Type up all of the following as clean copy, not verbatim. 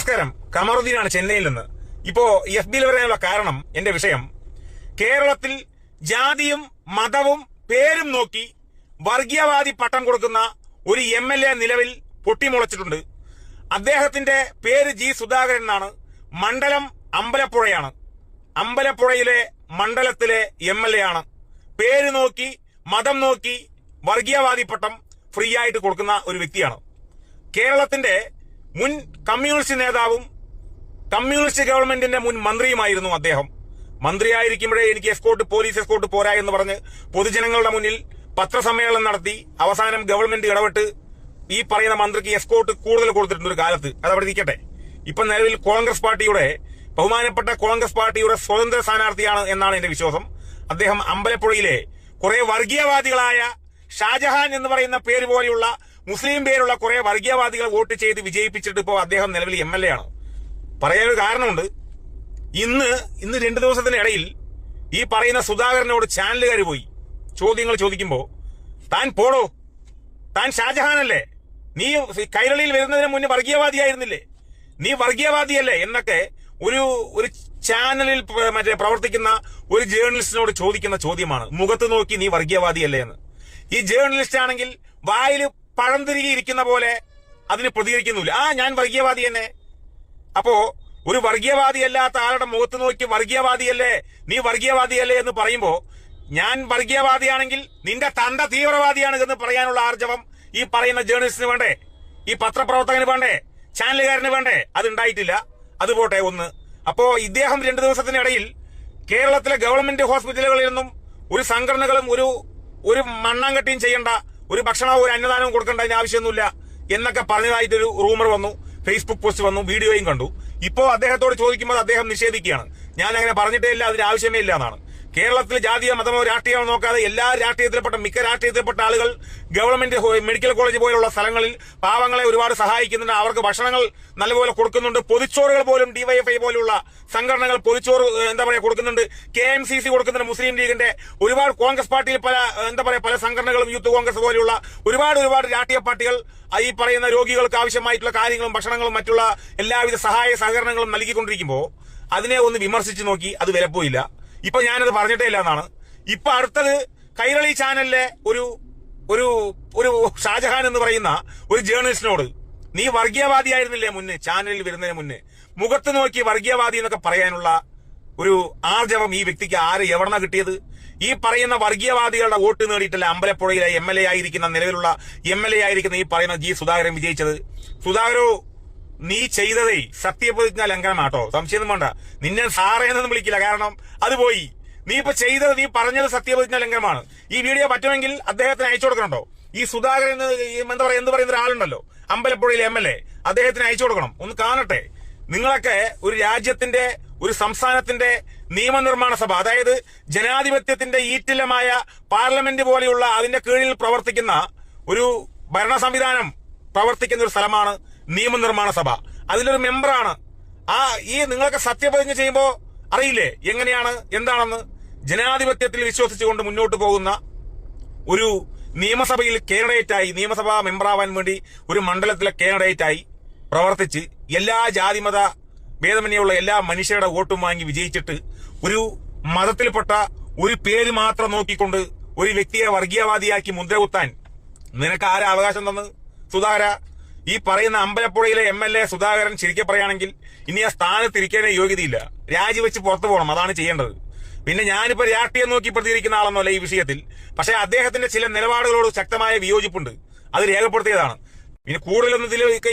നമസ്കാരം. കമറുദ്ദീനാണ് ചെന്നൈയിൽ നിന്ന്. ഇപ്പോ FBയിൽ വരാനുള്ള കാരണം, എന്റെ വിഷയം, കേരളത്തിൽ ജാതിയും മതവും പേരും നോക്കി വർഗീയവാദി പട്ടം കൊടുക്കുന്ന ഒരു MLA നിലവിൽ പൊട്ടിമുളച്ചിട്ടുണ്ട്. അദ്ദേഹത്തിന്റെ പേര് G. സുധാകരൻ എന്നാണ്. മണ്ഡലം അമ്പലപ്പുഴയാണ്. അമ്പലപ്പുഴയിലെ മണ്ഡലത്തിലെ MLA ആണ്. പേര് നോക്കി മതം നോക്കി വർഗീയവാദി പട്ടം ഫ്രീ ആയിട്ട് കൊടുക്കുന്ന ഒരു വ്യക്തിയാണ്. കേരളത്തിന്റെ മുൻ കമ്മ്യൂണിസ്റ്റ് നേതാവും കമ്മ്യൂണിസ്റ്റ് ഗവൺമെന്റിന്റെ മുൻ മന്ത്രിയുമായിരുന്നു അദ്ദേഹം. മന്ത്രിയായിരിക്കുമ്പോഴേ എനിക്ക് പോലീസ് എസ്കോർട്ട് പോരാ എന്ന് പറഞ്ഞ് പൊതുജനങ്ങളുടെ മുന്നിൽ പത്രസമ്മേളനം നടത്തി അവസാനം ഗവൺമെന്റ് ഇടപെട്ട് ഈ പറയുന്ന മന്ത്രിക്ക് എസ്കോർട്ട് കൂടുതൽ കൊടുത്തിട്ടുണ്ട് ഒരു കാലത്ത്. അതവിടെ ഇരിക്കട്ടെ. ഇപ്പൊ നിലവിൽ ബഹുമാനപ്പെട്ട കോൺഗ്രസ് പാർട്ടിയുടെ സ്വതന്ത്ര സ്ഥാനാർത്ഥിയാണ് എന്നാണ് എന്റെ വിശ്വാസം. അദ്ദേഹം അമ്പലപ്പുഴയിലെ കുറെ വർഗീയവാദികളായ ഷാജഹാൻ എന്ന് പറയുന്ന പേര് പോലെയുള്ള മുസ്ലിം പേരുള്ള കുറെ വർഗീയവാദികൾ വോട്ട് ചെയ്ത് വിജയിപ്പിച്ചിട്ട് ഇപ്പോൾ അദ്ദേഹം നിലവിൽ MLA ആണ്. പറയാനൊരു കാരണമുണ്ട്. ഇന്ന് 2 ദിവസത്തിനിടയിൽ ഈ പറയുന്ന സുധാകരനോട് ചാനലുകാർ പോയി ചോദ്യങ്ങൾ ചോദിക്കുമ്പോ, താൻ പോടോ, താൻ ഷാജഹാനല്ലേ, നീ കൈരളിയിൽ വരുന്നതിന് മുന്നേ വർഗീയവാദിയായിരുന്നില്ലേ, നീ വർഗീയവാദിയല്ലേ എന്നൊക്കെ ഒരു ചാനലിൽ പ്രവർത്തിക്കുന്ന ഒരു ജേർണലിസ്റ്റിനോട് ചോദിക്കുന്ന ചോദ്യമാണ്. മുഖത്ത് നോക്കി നീ വർഗീയവാദിയല്ലേ എന്ന്. ഈ ജേർണലിസ്റ്റ് ആണെങ്കിൽ വായിൽ പഴം തിരികെ ഇരിക്കുന്ന പോലെ അതിന് പ്രതികരിക്കുന്നില്ല. ഞാൻ വർഗീയവാദി തന്നെ. അപ്പോ ഒരു വർഗീയവാദിയല്ലാത്ത ആളുടെ മുഖത്ത് നോക്കി വർഗീയവാദിയല്ലേ, നീ വർഗീയവാദിയല്ലേ എന്ന് പറയുമ്പോ, ഞാൻ വർഗീയവാദിയാണെങ്കിൽ നിന്റെ തണ്ട തീവ്രവാദിയാണ് എന്ന് പറയാനുള്ള ആർജവം ഈ പറയുന്ന ജേർണലിസ്റ്റിന് വേണ്ടേ, ഈ പത്രപ്രവർത്തകന് വേണ്ടേ, ചാനലുകാരന് വേണ്ടേ? അതുണ്ടായിട്ടില്ല. അതുപോട്ടെ. അപ്പോ ഇദ്ദേഹം 2 ദിവസത്തിനിടയിൽ കേരളത്തിലെ ഗവൺമെന്റ് ഹോസ്പിറ്റലുകളിൽ നിന്നും ഒരു സംഘടനകളും ഒരു മണ്ണാങ്കട്ടിയും ചെയ്യേണ്ട, ഒരു ഭക്ഷണവും ഒരു അന്നദാനവും കൊടുക്കേണ്ടതിന് ആവശ്യമൊന്നുമില്ല എന്നൊക്കെ പറഞ്ഞതായിട്ടൊരു റൂമർ വന്നു, ഫേസ്ബുക്ക് പോസ്റ്റ് വന്നു, വീഡിയോയും കണ്ടു. ഇപ്പോ അദ്ദേഹത്തോട് ചോദിക്കുമ്പോൾ അദ്ദേഹം നിഷേധിക്കുകയാണ്. ഞാൻ അങ്ങനെ പറഞ്ഞിട്ടേ ഇല്ല, അതിന് ആവശ്യമേ ഇല്ല എന്നാണ്. കേരളത്തിൽ ജാതിയോ മതമോ രാഷ്ട്രീയമോ നോക്കാതെ മിക്ക രാഷ്ട്രീയത്തിൽപ്പെട്ട ആളുകൾ ഗവൺമെന്റ് മെഡിക്കൽ കോളേജ് പോലുള്ള സ്ഥലങ്ങളിൽ പാവങ്ങളെ ഒരുപാട് സഹായിക്കുന്നുണ്ട്. അവർക്ക് ഭക്ഷണങ്ങൾ നല്ലപോലെ കൊടുക്കുന്നുണ്ട്. പൊതിച്ചോറുകൾ പോലും DYFI പോലുള്ള സംഘടനകൾ പൊതിച്ചോറ് കൊടുക്കുന്നുണ്ട്. KMCC കൊടുക്കുന്നുണ്ട്. മുസ്ലിം ലീഗിന്റെ ഒരുപാട്, കോൺഗ്രസ് പാർട്ടിയിൽ പല സംഘടനകളും, യൂത്ത് കോൺഗ്രസ് പോലെയുള്ള ഒരുപാട് രാഷ്ട്രീയ പാർട്ടികൾ ഈ പറയുന്ന രോഗികൾക്ക് ആവശ്യമായിട്ടുള്ള കാര്യങ്ങളും ഭക്ഷണങ്ങളും മറ്റുള്ള എല്ലാവിധ സഹായ സഹകരണങ്ങളും നൽകിക്കൊണ്ടിരിക്കുമ്പോൾ അതിനെ ഒന്ന് വിമർശിച്ചു നോക്കി, അത് വിലപ്പോയില്ല. ഇപ്പൊ ഞാനത് പറഞ്ഞിട്ടേ ഇല്ല എന്നാണ്. ഇപ്പൊ അടുത്തത് കൈരളി ചാനലിലെ ഒരു ഷാജഹാൻ എന്ന് പറയുന്ന ഒരു ജേർണലിസ്റ്റിനോട്, നീ വർഗീയവാദിയായിരുന്നില്ലേ മുന്നേ, ചാനലിൽ വരുന്നതിന് മുന്നേ, മുഖത്ത് നോക്കി വർഗീയവാദി എന്നൊക്കെ പറയാനുള്ള ഒരു ആർജവം ഈ വ്യക്തിക്ക് എവിടെന്നാ കിട്ടിയത്? ഈ പറയുന്ന വർഗീയവാദികളുടെ വോട്ട് നേടിയിട്ടല്ല അമ്പലപ്പുഴയിലെ നിലവിലുള്ള MLA ആയിരിക്കുന്ന ഈ പറയുന്ന G. സുധാകരൻ വിജയിച്ചത്. സുധാകരോ, നീ ചെയ്തതേ സത്യപ്രതിജ്ഞ ലംഘനമാട്ടോ, സംശയം വേണ്ട. നിന്നെ സാറേ എന്നൊന്നും വിളിക്കില്ല, കാരണം അത് പോയി. നീ പറഞ്ഞത് സത്യപ്രതിജ്ഞ ലംഘനമാണ്. ഈ വീഡിയോ പറ്റുമെങ്കിൽ അദ്ദേഹത്തിന് അയച്ചു കൊടുക്കണോ? ഈ സുധാകരൻ എന്ത് പറയുന്ന ഒരാളുണ്ടല്ലോ അമ്പലപ്പുഴയിലെ MLA, അദ്ദേഹത്തിന് അയച്ചു കൊടുക്കണം, ഒന്ന് കാണട്ടെ. നിങ്ങളൊക്കെ ഒരു രാജ്യത്തിന്റെ, ഒരു സംസ്ഥാനത്തിന്റെ നിയമനിർമ്മാണ സഭ, അതായത് ജനാധിപത്യത്തിന്റെ ഈറ്റില്ലമായ പാർലമെന്റ് പോലെയുള്ള അതിന്റെ കീഴിൽ പ്രവർത്തിക്കുന്ന ഒരു ഭരണ സംവിധാനം പ്രവർത്തിക്കുന്ന ഒരു സ്ഥലമാണ് നിയമനിർമ്മാണ സഭ. അതിലൊരു മെമ്പറാണ്. നിങ്ങളൊക്കെ സത്യപ്രതിജ്ഞ ചെയ്യുമ്പോ അറിയില്ലേ എങ്ങനെയാണ് എന്താണെന്ന്? ജനാധിപത്യത്തിൽ വിശ്വസിച്ചുകൊണ്ട് മുന്നോട്ട് പോകുന്ന ഒരു നിയമസഭയിൽ കാൻഡിഡേറ്റായി, നിയമസഭാ മെമ്പറാവാൻ വേണ്ടി ഒരു മണ്ഡലത്തിലെ കാൻഡിഡേറ്റായി പ്രവർത്തിച്ച് എല്ലാ ജാതിമത ഭേദമന്യുള്ള എല്ലാ മനുഷ്യരുടെ വോട്ടും വാങ്ങി വിജയിച്ചിട്ട് ഒരു മതത്തിൽപ്പെട്ട ഒരു പേര് മാത്രം നോക്കിക്കൊണ്ട് ഒരു വ്യക്തിയെ വർഗീയവാദിയാക്കി മുദ്ര കുത്താൻ നിനക്ക് ആരാ അവകാശം തന്ന്? സുധാകര, ഈ പറയുന്ന അമ്പലപ്പുഴയിലെ MLA സുധാകരൻ ശരിക്കും പറയുകയാണെങ്കിൽ ഇനി ആ സ്ഥാനത്തിരിക്കാനേ യോഗ്യതയില്ല. രാജിവെച്ച് പുറത്തു പോകണം, അതാണ് ചെയ്യേണ്ടത്. പിന്നെ ഞാനിപ്പോ രാഷ്ട്രീയം നോക്കി പ്രതികരിക്കുന്ന ആളൊന്നുമല്ല ഈ വിഷയത്തിൽ. പക്ഷെ അദ്ദേഹത്തിന്റെ ചില നിലപാടുകളോട് ശക്തമായ വിയോജിപ്പുണ്ട്, അത് രേഖപ്പെടുത്തിയതാണ്. പിന്നെ കൂടുതലൊന്നും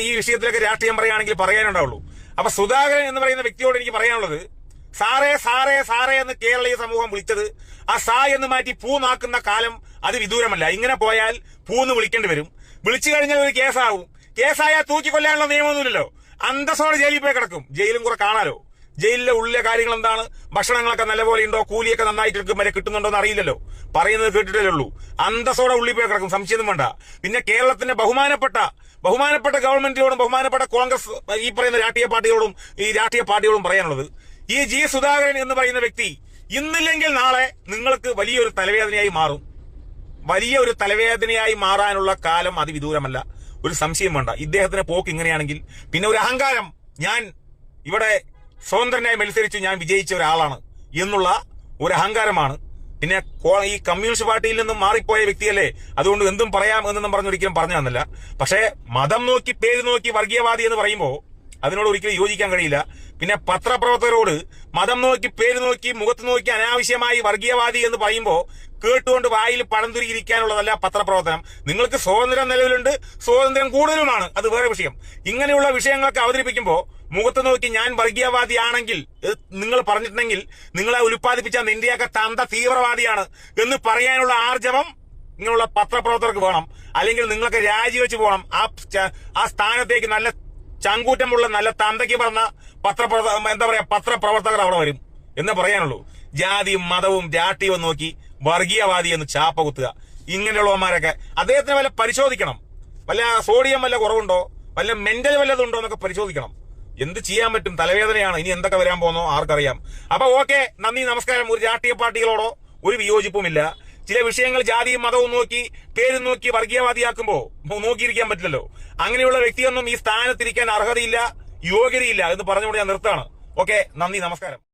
ഈ വിഷയത്തിലൊക്കെ രാഷ്ട്രീയം പറയുകയാണെങ്കിൽ പറയാനുണ്ടാവുള്ളൂ. അപ്പൊ സുധാകരൻ എന്ന് പറയുന്ന വ്യക്തിയോട് എനിക്ക് പറയാനുള്ളത്, സാറേ സാറേ സാറേ എന്ന് കേരളീയ സമൂഹം വിളിച്ചത്, ആ സാ എന്ന് മാറ്റി പൂ നാക്കുന്ന കാലം അത് വിദൂരമല്ല. ഇങ്ങനെ പോയാൽ പൂന്ന് വിളിക്കേണ്ടി വരും. വിളിച്ചു കഴിഞ്ഞാൽ ഒരു കേസാവും. കേസായാൽ തൂക്കിക്കൊല്ലാനുള്ള നിയമമൊന്നുമില്ലല്ലോ. അന്തസ്സോടെ ജയിലിൽ പോയി കിടക്കും. ജയിലും കുറെ കാണാലോ. ജയിലിലെ ഉള്ളിലെ കാര്യങ്ങൾ എന്താണ്, ഭക്ഷണങ്ങളൊക്കെ നല്ലപോലെ ഉണ്ടോ, കൂലിയൊക്കെ നന്നായിട്ട് വരെ കിട്ടുന്നുണ്ടോ എന്ന് അറിയില്ലല്ലോ. പറയുന്നത് കേട്ടിട്ടേ ഉള്ളൂ. അന്തസ്സോടെ ഉള്ളിൽ പോയി കിടക്കും, സംശയം വേണ്ട. പിന്നെ കേരളത്തിന്റെ ബഹുമാനപ്പെട്ട ഗവൺമെന്റിനോടും ബഹുമാനപ്പെട്ട കോൺഗ്രസ് ഈ പറയുന്ന രാഷ്ട്രീയ പാർട്ടിയോടും പറയാനുള്ളത്, ഈ G. സുധാകരൻ എന്ന് പറയുന്ന വ്യക്തി ഇന്നില്ലെങ്കിൽ നാളെ നിങ്ങൾക്ക് വലിയൊരു തലവേദനയായി മാറും. വലിയൊരു തലവേദനയായി മാറാനുള്ള കാലം അതിവിദൂരമല്ല, ഒരു സംശയം വേണ്ട. ഇദ്ദേഹത്തിന് പോക്ക് ഇങ്ങനെയാണെങ്കിൽ പിന്നെ ഒരു അഹങ്കാരം ഞാൻ ഇവിടെ സ്വതന്ത്രനായി മത്സരിച്ച് ഞാൻ വിജയിച്ച ഒരാളാണ് എന്നുള്ള ഒരു അഹങ്കാരമാണ്. പിന്നെ ഈ കമ്മ്യൂണിസ്റ്റ് പാർട്ടിയിൽ നിന്നും മാറിപ്പോയ വ്യക്തിയല്ലേ, അതുകൊണ്ട് എന്തും പറയാം എന്നൊന്നും പറഞ്ഞൊരിക്കലും പറഞ്ഞു തന്നില്ല. പക്ഷേ മതം നോക്കി പേര് നോക്കി വർഗീയവാദി എന്ന് പറയുമ്പോൾ അതിനോട് ഒരിക്കലും യോജിക്കാൻ കഴിയില്ല. പിന്നെ പത്രപ്രവർത്തകരോട് മതം നോക്കി പേര് നോക്കി മുഖത്ത് നോക്കി അനാവശ്യമായി വർഗീയവാദി എന്ന് പറയുമ്പോൾ കേട്ടുകൊണ്ട് വായിൽ പഴം തുരുകിയിരിക്കാനുള്ളതല്ല പത്രപ്രവർത്തനം. നിങ്ങൾക്ക് സ്വാതന്ത്ര്യം നിലവിലുണ്ട്, സ്വാതന്ത്ര്യം കൂടുതലുമാണ്, അത് വേറെ വിഷയം. ഇങ്ങനെയുള്ള വിഷയങ്ങളൊക്കെ അവതരിപ്പിക്കുമ്പോൾ മുഖത്ത് നോക്കി ഞാൻ വർഗീയവാദിയാണെങ്കിൽ നിങ്ങൾ പറഞ്ഞിട്ടുണ്ടെങ്കിൽ നിങ്ങളെ ഉൽപ്പാദിപ്പിച്ച നിന്റെയൊക്കെ തന്ത തീവ്രവാദിയാണ് എന്ന് പറയാനുള്ള ആർജവം ഇങ്ങനെയുള്ള പത്രപ്രവർത്തകർക്ക് വേണം. അല്ലെങ്കിൽ നിങ്ങളൊക്കെ രാജിവെച്ച് പോകണം. ആ സ്ഥാനത്തേക്ക് നല്ല ചങ്കൂറ്റമുള്ള നല്ല തന്തയ്ക്ക് പറഞ്ഞ പത്രപ്രവർത്തകർ അവിടെ വരും എന്ന് പറയാനുള്ളൂ. ജാതിയും മതവും രാഷ്ട്രീയവും നോക്കി വർഗീയവാദി എന്ന് ചാപ്പ കുത്തുക. ഇങ്ങനെയുള്ളവന്മാരൊക്കെ അദ്ദേഹത്തിന് വല്ല പരിശോധിക്കണം. വല്ല സോഡിയം വല്ല കുറവുണ്ടോ, വല്ല മെന്റൽ വല്ലതുണ്ടോ എന്നൊക്കെ പരിശോധിക്കണം. എന്ത് ചെയ്യാൻ പറ്റും? തലവേദനയാണ്. ഇനി എന്തൊക്കെ വരാൻ പോകുന്നോ ആർക്കറിയാം. അപ്പൊ ഓക്കെ, നന്ദി, നമസ്കാരം. ഒരു രാഷ്ട്രീയ പാർട്ടികളോടോ ഒരു വിയോജിപ്പുമില്ല. ചില വിഷയങ്ങൾ ജാതിയും മതവും നോക്കി പേരും നോക്കി വർഗീയവാദിയാക്കുമ്പോ നോക്കിയിരിക്കാൻ പറ്റില്ലല്ലോ. അങ്ങനെയുള്ള വ്യക്തിയൊന്നും ഈ സ്ഥാനത്തിരിക്കാൻ അർഹതയില്ല, യോഗ്യതയില്ല എന്ന് പറഞ്ഞുകൊണ്ട് ഞാൻ നിർത്താണ്. ഓക്കെ, നന്ദി, നമസ്കാരം.